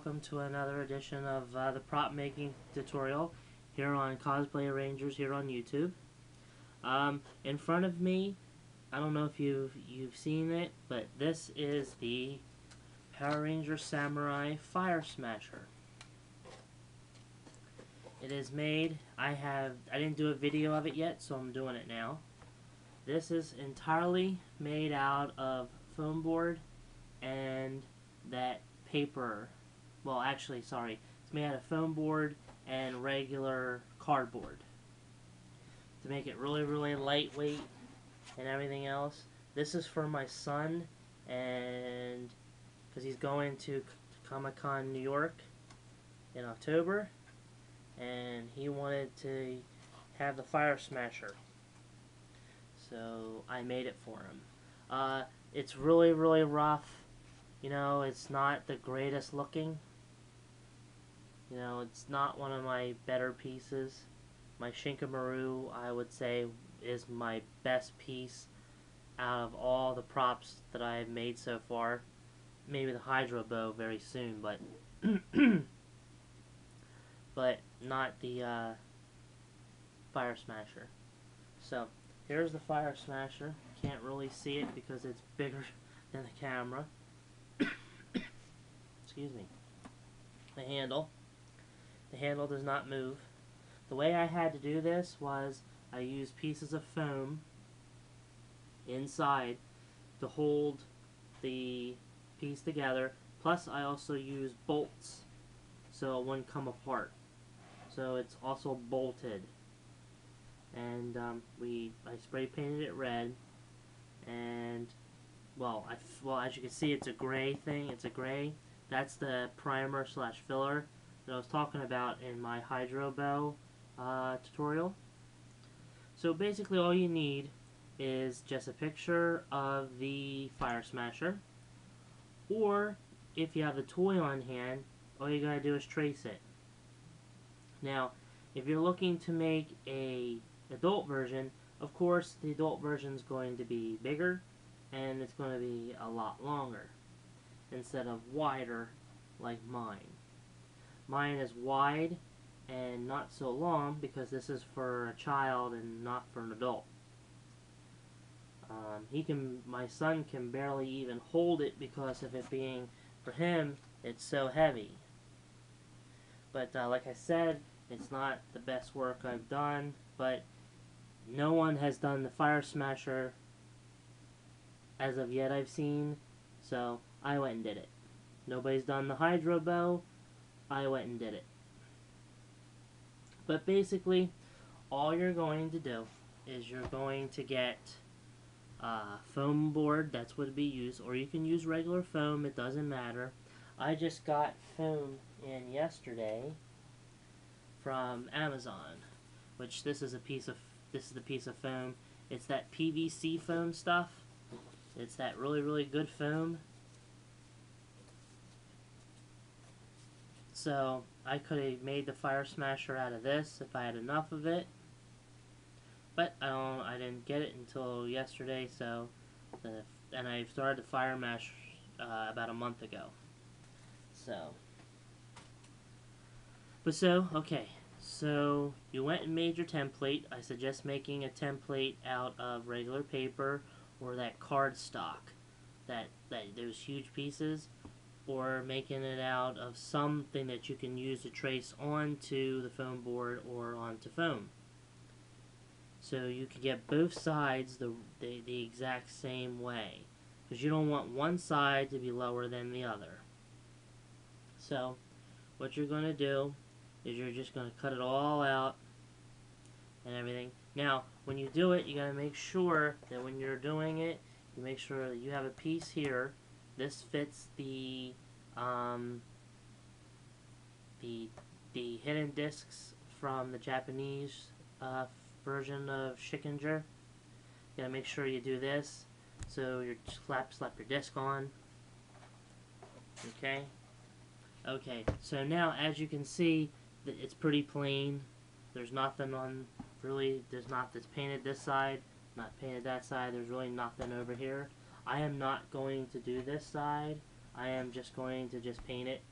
welcome to another edition of the prop making tutorial here on CosplayRangers here on YouTube. In front of me, I don't know if you've seen it, but this is the Power Ranger Samurai Fire Smasher. It is made. I didn't do a video of it yet, so I'm doing it now. This is entirely made out of foam board and that paper. Well, actually, sorry. It's made out of foam board and regular cardboard to make it really, really lightweight and everything else. This is for my son, and because he's going to Comic-Con New York in October, and he wanted to have the Fire Smasher. So I made it for him. It's really, really rough. You know, it's not the greatest looking. You know, it's not one of my better pieces. My Shinkamaru, I would say, is my best piece out of all the props that I have made so far. Maybe the Hydro Bow very soon, but but not the Fire Smasher. So here's the Fire Smasher. Can't really see it because it's bigger than the camera. Excuse me. The handle. The handle does not move. The way I had to do this was I used pieces of foam inside to hold the piece together. Plus I also used bolts so it wouldn't come apart. So it's also bolted. And I spray painted it red. And well, as you can see, it's a gray thing. It's a gray. That's the primer / filler that I was talking about in my Hydro Bow tutorial. So basically all you need is just a picture of the Fire Smasher, or if you have the toy on hand, all you gotta do is trace it. Now, if you're looking to make a adult version, of course the adult version is going to be bigger and it's going to be a lot longer instead of wider like mine. Mine is wide and not so long because this is for a child and not for an adult. My son can barely even hold it because of it being, for him, it's so heavy. But like I said, it's not the best work I've done, but no one has done the Fire Smasher as of yet I've seen, so I went and did it. Nobody's done the Hydro Bow, I went and did it. But basically, all you're going to do is you're going to get foam board, that's what would be used, or you can use regular foam, it doesn't matter. I just got foam in yesterday from Amazon, which this is the piece of foam. It's that PVC foam stuff. It's that really, really good foam. So I could have made the Fire Smasher out of this if I had enough of it, but I didn't get it until yesterday. So, and I started the Fire Mash about a month ago. So, okay. So you went and made your template. I suggest making a template out of regular paper or that cardstock, those huge pieces, or making it out of something that you can use to trace onto the foam board or onto foam. So you can get both sides the exact same way, because you don't want one side to be lower than the other. So what you're going to do is you're just going to cut it all out and everything. Now, when you do it, you got to make sure that when you're doing it, you make sure that you have a piece here. This fits the hidden discs from the Japanese version of Shikinger. You got to make sure you do this. So you slap your disc on. Okay. Okay. So now, as you can see, it's pretty plain. There's nothing on, really, there's not that's painted this side, not painted that side. There's really nothing over here. I am not going to do this side. I am just going to paint it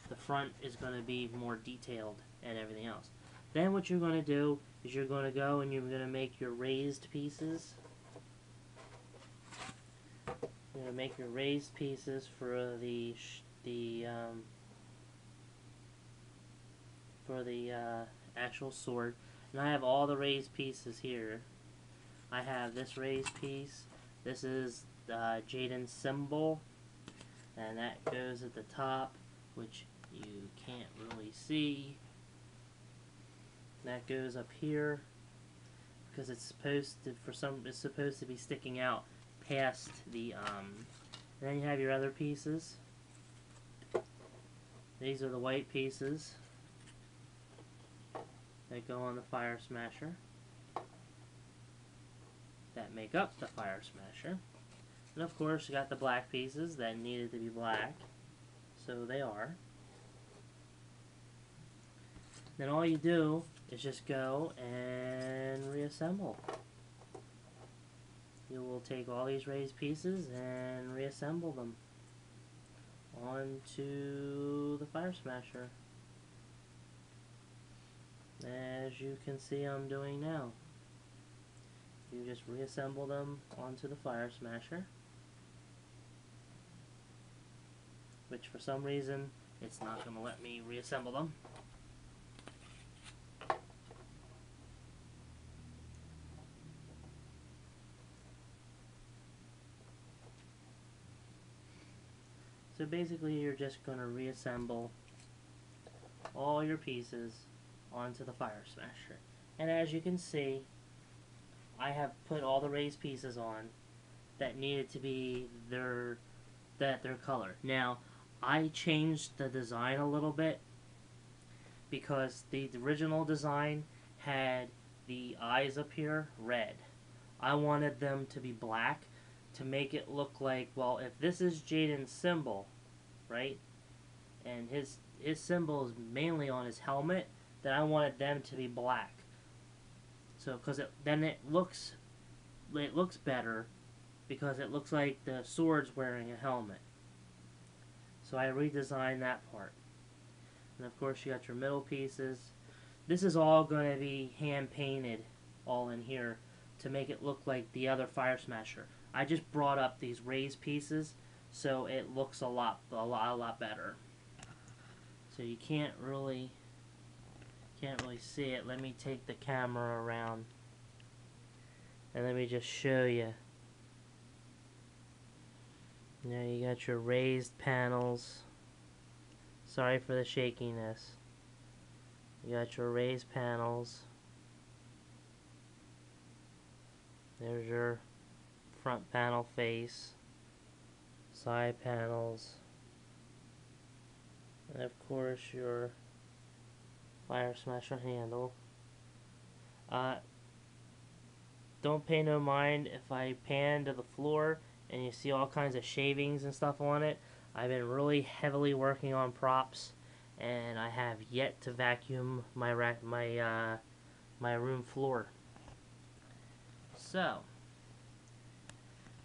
the front is going to be more detailed and everything else. Then what you're going to do is you're going to go and you're going to make your raised pieces. You're going to make your raised pieces for the actual sword. And I have all the raised pieces here. I have this raised piece. This is Jaden's symbol, and that goes at the top, which you can't really see. That goes up here because it's supposed to be sticking out past the and then you have your other pieces. These are the white pieces that go on the Fire Smasher, that make up the Fire Smasher. And of course you got the black pieces that needed to be black, so they are. Then all you do is just go and reassemble. You will take all these raised pieces and reassemble them onto the Fire Smasher, as you can see I'm doing now. You just reassemble them onto the Fire Smasher, which for some reason it's not going to let me reassemble them. So basically you're just going to reassemble all your pieces onto the Fire Smasher. And as you can see, I have put all the raised pieces on that needed to be their color. Now, I changed the design a little bit because the original design had the eyes up here red. I wanted them to be black to make it look like, well, if this is Jaden's symbol, right, and his symbol is mainly on his helmet, then I wanted them to be black. So, because then it looks better, because it looks like the sword's wearing a helmet. So I redesigned that part. And of course you got your middle pieces. This is all going to be hand painted all in here to make it look like the other Fire Smasher. I just brought up these raised pieces so it looks a lot better. So you can't really see it. Let me take the camera around and let me just show you. Now you got your raised panels. Sorry for the shakiness. You got your raised panels. There's your front panel face, side panels, and of course your Fire Smasher handle. Don't pay no mind if I pan to the floor and you see all kinds of shavings and stuff on it. I've been really heavily working on props, and I have yet to vacuum my room floor. So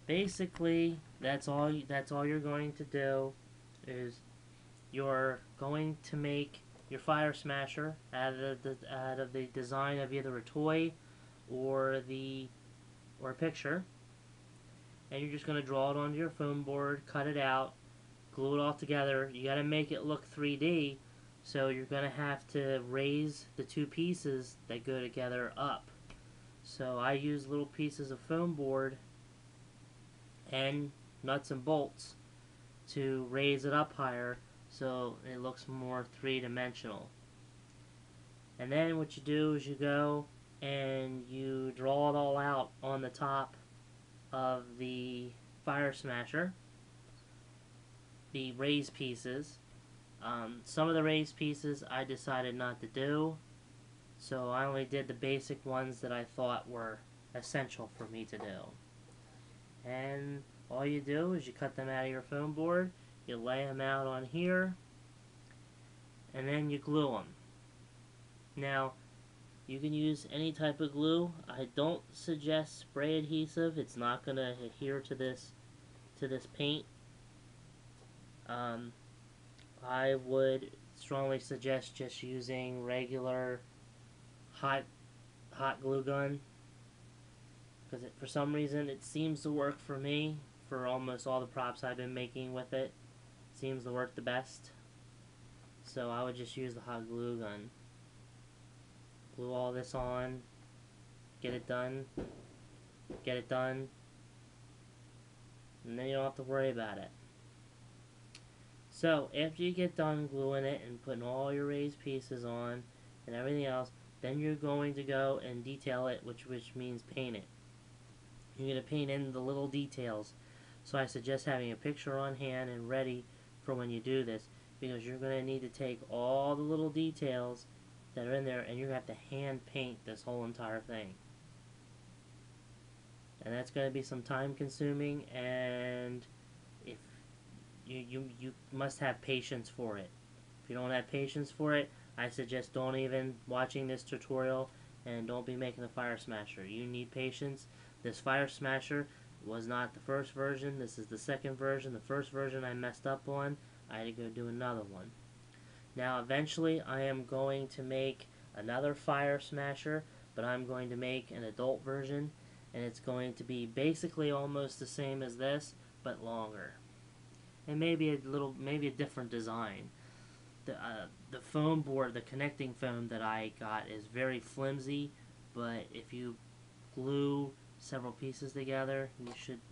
basically, that's all you're going to do is you're going to make your Fire Smasher out of the design of either a toy or a picture, and you're just going to draw it onto your foam board, cut it out, glue it all together. You got to make it look 3D, so you're going to have to raise the two pieces that go together up. So I use little pieces of foam board and nuts and bolts to raise it up higher so it looks more three-dimensional. And then what you do is you go and you draw it all out on the top of the Fire Smasher, the raised pieces. Some of the raised pieces I decided not to do, so I only did the basic ones that I thought were essential for me to do. And all you do is you cut them out of your foam board, you lay them out on here, and then you glue them. Now, you can use any type of glue. I don't suggest spray adhesive. It's not going to adhere to this paint. I would strongly suggest just using regular hot glue gun, because for some reason it seems to work for me. For almost all the props I've been making with it, seems to work the best. So I would just use the hot glue gun. Glue all this on, get it done, and then you don't have to worry about it. So after you get done gluing it and putting all your raised pieces on and everything else, then you're going to go and detail it, which means paint it. You're going to paint in the little details. So I suggest having a picture on hand and ready for when you do this, because you're going to need to take all the little details that are in there and you're going to have to hand paint this whole entire thing. And that's going to be some time consuming, and if you must have patience for it. If you don't have patience for it, I suggest don't even watching this tutorial and don't be making the Fire Smasher. You need patience. This Fire Smasher was not the first version. This is the second version. The first version I messed up on. I had to go do another one. Now eventually I am going to make another Fire Smasher, but I'm going to make an adult version, and it's going to be basically almost the same as this, but longer. And maybe a different design. The foam board, the connecting foam that I got is very flimsy, but if you glue several pieces together,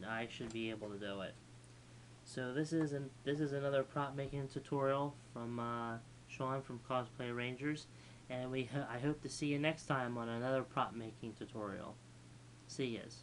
I should be able to do it. So this is another prop making tutorial from Sean from CosplayRangers, and I hope to see you next time on another prop making tutorial. See yous.